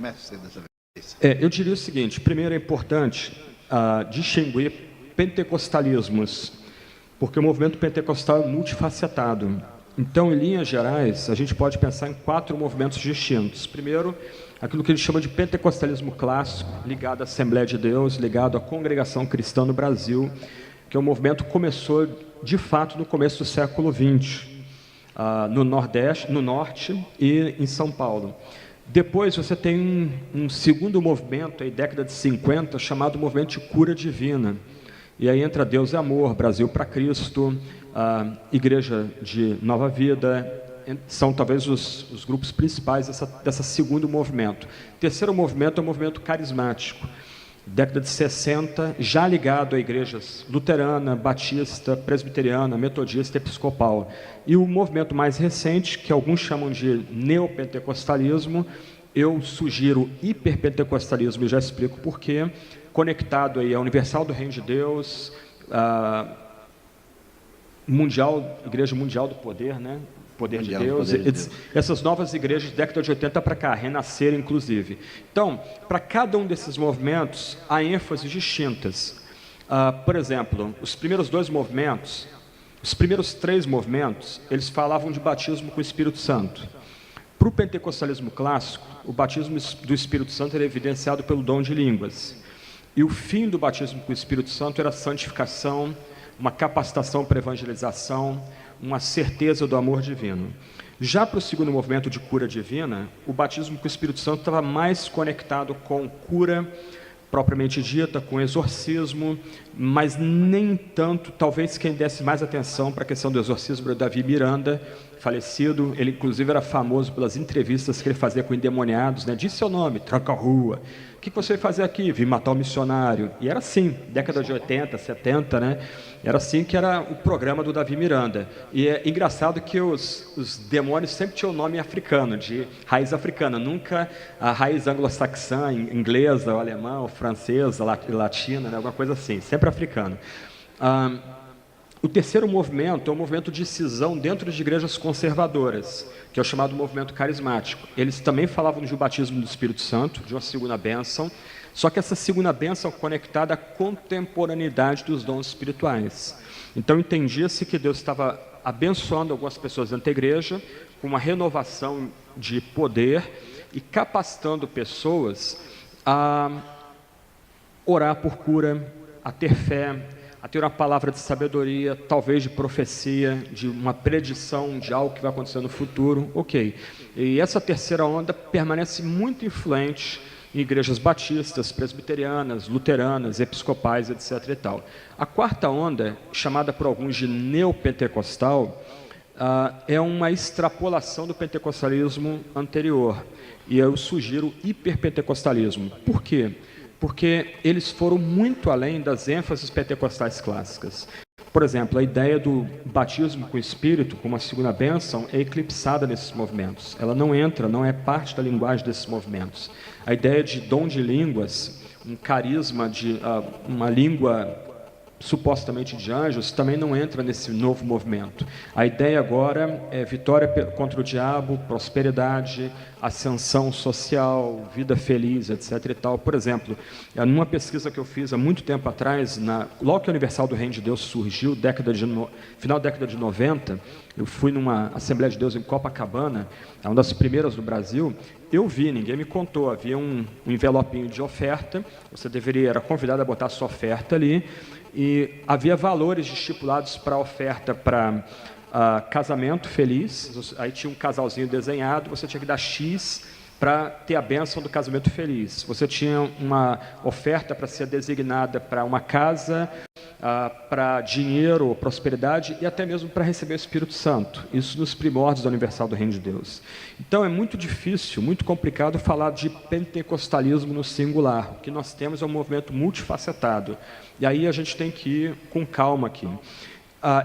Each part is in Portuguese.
Comece você dessa vez. Eu diria o seguinte: primeiro é importante distinguir pentecostalismos, porque o movimento pentecostal é multifacetado. Então, em linhas gerais, a gente pode pensar em 4 movimentos distintos. Primeiro, aquilo que a gente chama de pentecostalismo clássico, ligado à Assembleia de Deus, ligado à congregação cristã no Brasil, que é um movimento que começou, de fato, no começo do século XX, no Nordeste, no Norte e em São Paulo. Depois você tem um segundo movimento, aí, década de 50, chamado movimento de cura divina. E aí entra Deus e Amor, Brasil para Cristo, a Igreja de Nova Vida, são talvez os grupos principais dessa segundo movimento. O terceiro movimento é o movimento carismático, década de 60, já ligado a igrejas luterana, batista, presbiteriana, metodista e episcopal. E o movimento mais recente, que alguns chamam de neopentecostalismo, eu sugiro hiperpentecostalismo e já explico por quê, conectado aí à Universal do Reino de Deus, Igreja Mundial do Poder, né? Poder de Deus, essas novas igrejas de década de 80 para cá, renasceram inclusive. Então, para cada um desses movimentos, há ênfases distintas. Por exemplo, os primeiros 2 movimentos, os primeiros 3 movimentos, eles falavam de batismo com o Espírito Santo. Para o pentecostalismo clássico, o batismo do Espírito Santo era evidenciado pelo dom de línguas. E o fim do batismo com o Espírito Santo era a santificação, uma capacitação para evangelização, uma certeza do amor divino. Já para o segundo movimento de cura divina, o batismo com o Espírito Santo estava mais conectado com cura propriamente dita, com exorcismo, mas nem tanto, talvez quem desse mais atenção para a questão do exorcismo era o Davi Miranda, falecido. Ele inclusive era famoso pelas entrevistas que ele fazia com endemoniados, né? Diz seu nome, tranca a rua. O que você vai fazer aqui? Vim matar um missionário. E era assim, década de 80, 70, né? Era assim que era o programa do Davi Miranda. E é engraçado que os demônios sempre tinham nome africano, de raiz africana, nunca a raiz anglo-saxã, inglesa, ou alemã, ou francesa, latina, né? Alguma coisa assim, sempre africano. O terceiro movimento é um movimento de cisão dentro de igrejas conservadoras, que é o chamado movimento carismático. Eles também falavam de um batismo do Espírito Santo, de uma segunda bênção, só que essa segunda bênção é conectada à contemporaneidade dos dons espirituais. Então entendia-se que Deus estava abençoando algumas pessoas dentro da igreja, com uma renovação de poder e capacitando pessoas a orar por cura, a ter fé, a ter uma palavra de sabedoria, talvez de profecia, de uma predição de algo que vai acontecer no futuro, ok. E essa terceira onda permanece muito influente em igrejas batistas, presbiterianas, luteranas, episcopais, etc. e tal. A quarta onda, chamada por alguns de neopentecostal, é uma extrapolação do pentecostalismo anterior. E eu sugiro hiperpentecostalismo. Por quê? Porque eles foram muito além das ênfases pentecostais clássicas. Por exemplo, a ideia do batismo com o Espírito, como a segunda bênção, é eclipsada nesses movimentos. Ela não entra, não é parte da linguagem desses movimentos. A ideia de dom de línguas, um carisma de uma língua supostamente de anjos, também não entra nesse novo movimento. A ideia agora é vitória contra o diabo, prosperidade, ascensão social, vida feliz, etc. e tal. Por exemplo, numa pesquisa que eu fiz há muito tempo atrás, logo que a Universal do Reino de Deus surgiu, final da década de 90, eu fui numa Assembleia de Deus em Copacabana, uma das primeiras do Brasil. Eu vi, ninguém me contou, havia um envelopinho de oferta, você era convidado a botar a sua oferta ali, e havia valores estipulados para a oferta para casamento feliz. Aí tinha um casalzinho desenhado, você tinha que dar X para ter a bênção do casamento feliz. Você tinha uma oferta para ser designada para uma casa, para dinheiro, prosperidade e até mesmo para receber o Espírito Santo. Isso nos primórdios da Universal do Reino de Deus. Então é muito difícil, muito complicado falar de pentecostalismo no singular. O que nós temos é um movimento multifacetado. E aí a gente tem que ir com calma aqui.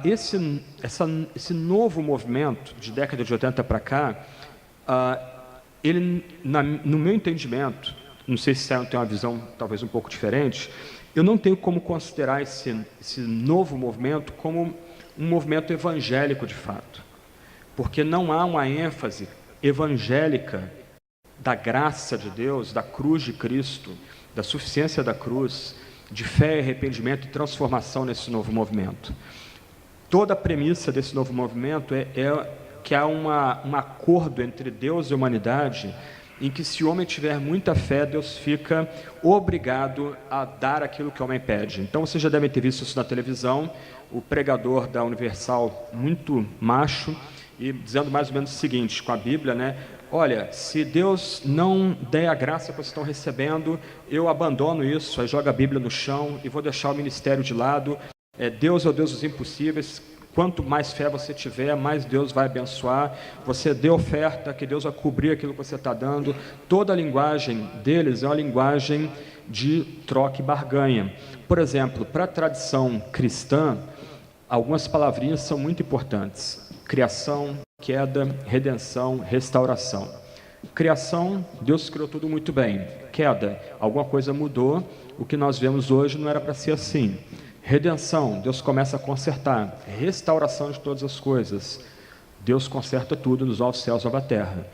Esse novo movimento de década de 80 para cá, ele, no meu entendimento, não sei se você tem uma visão talvez um pouco diferente, eu não tenho como considerar esse novo movimento como um movimento evangélico de fato, porque não há uma ênfase evangélica da graça de Deus, da cruz de Cristo, da suficiência da cruz, de fé, arrependimento e transformação nesse novo movimento. Toda a premissa desse novo movimento é que há um acordo entre Deus e a humanidade, em que se o homem tiver muita fé, Deus fica obrigado a dar aquilo que o homem pede. Então, vocês já devem ter visto isso na televisão, o pregador da Universal, muito macho, e dizendo mais ou menos o seguinte, com a Bíblia, né? Olha, se Deus não der a graça que vocês estão recebendo, eu abandono isso, aí joga a Bíblia no chão e vou deixar o ministério de lado. Deus é o Deus dos impossíveis. Quanto mais fé você tiver, mais Deus vai abençoar. Você dê oferta, que Deus vai cobrir aquilo que você está dando. Toda a linguagem deles é uma linguagem de troca e barganha. Por exemplo, para a tradição cristã, algumas palavrinhas são muito importantes. Criação, queda, redenção, restauração. Criação, Deus criou tudo muito bem. Queda, alguma coisa mudou, o que nós vemos hoje não era para ser assim. Redenção, Deus começa a consertar. Restauração de todas as coisas, Deus conserta tudo nos novos céus e nova terra.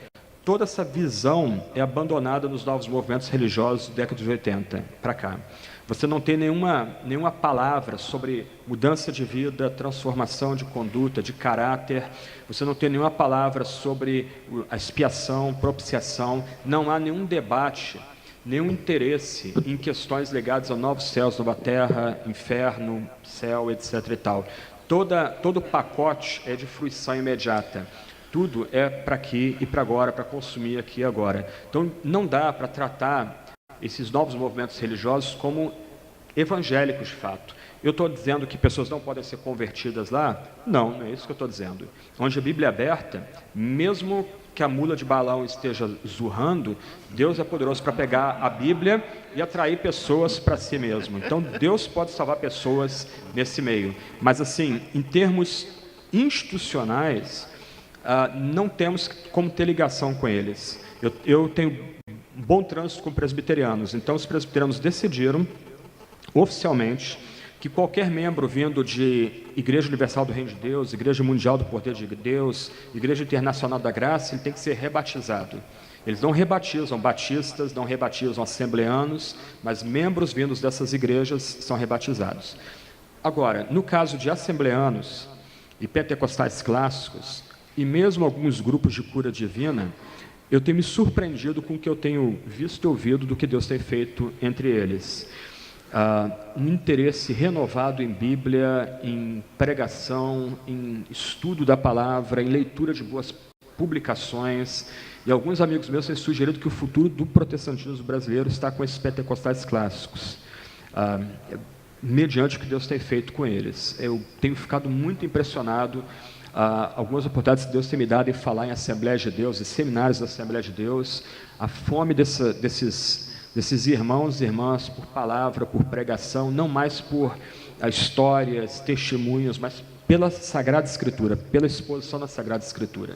Toda essa visão é abandonada nos novos movimentos religiosos da década de 80 para cá. Você não tem nenhuma palavra sobre mudança de vida, transformação de conduta, de caráter. Você não tem nenhuma palavra sobre a expiação, propiciação. Não há nenhum debate, nenhum interesse em questões ligadas a novos céus, nova terra, inferno, céu, etc. e tal. Todo o pacote é de fruição imediata. Tudo é para aqui e para agora, para consumir aqui e agora. Então, não dá para tratar esses novos movimentos religiosos como evangélicos de fato. Eu estou dizendo que pessoas não podem ser convertidas lá? Não, não é isso que eu estou dizendo. Onde a Bíblia é aberta, mesmo que a mula de Balaão esteja zurrando, Deus é poderoso para pegar a Bíblia e atrair pessoas para si mesmo. Então, Deus pode salvar pessoas nesse meio. Mas, assim, em termos institucionais, não temos como ter ligação com eles. Eu tenho bom trânsito com presbiterianos, então os presbiterianos decidiram, oficialmente, que qualquer membro vindo de Igreja Universal do Reino de Deus, Igreja Mundial do Poder de Deus, Igreja Internacional da Graça, ele tem que ser rebatizado. Eles não rebatizam batistas, não rebatizam assembleanos, mas membros vindos dessas igrejas são rebatizados. Agora, no caso de assembleanos e pentecostais clássicos, e mesmo alguns grupos de cura divina, eu tenho me surpreendido com o que eu tenho visto e ouvido do que Deus tem feito entre eles. Um interesse renovado em Bíblia, em pregação, em estudo da palavra, em leitura de boas publicações. E alguns amigos meus têm sugerido que o futuro do protestantismo brasileiro está com esses pentecostais clássicos, mediante o que Deus tem feito com eles. Eu tenho ficado muito impressionado. Algumas oportunidades que Deus tem me dado em falar em Assembleia de Deus, em seminários da Assembleia de Deus, a fome desses irmãos e irmãs por palavra, por pregação, não mais por histórias, testemunhos, mas pela Sagrada Escritura, pela exposição da Sagrada Escritura.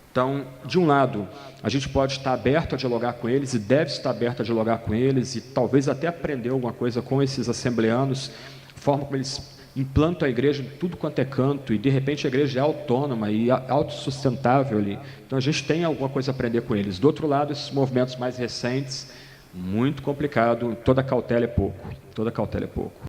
Então, de um lado, a gente pode estar aberto a dialogar com eles e deve estar aberto a dialogar com eles e talvez até aprender alguma coisa com esses assembleanos, a forma como eles implantam a igreja em tudo quanto é canto, e de repente a igreja é autônoma e autossustentável ali. Então a gente tem alguma coisa a aprender com eles. Do outro lado, esses movimentos mais recentes, muito complicado, toda cautela é pouco.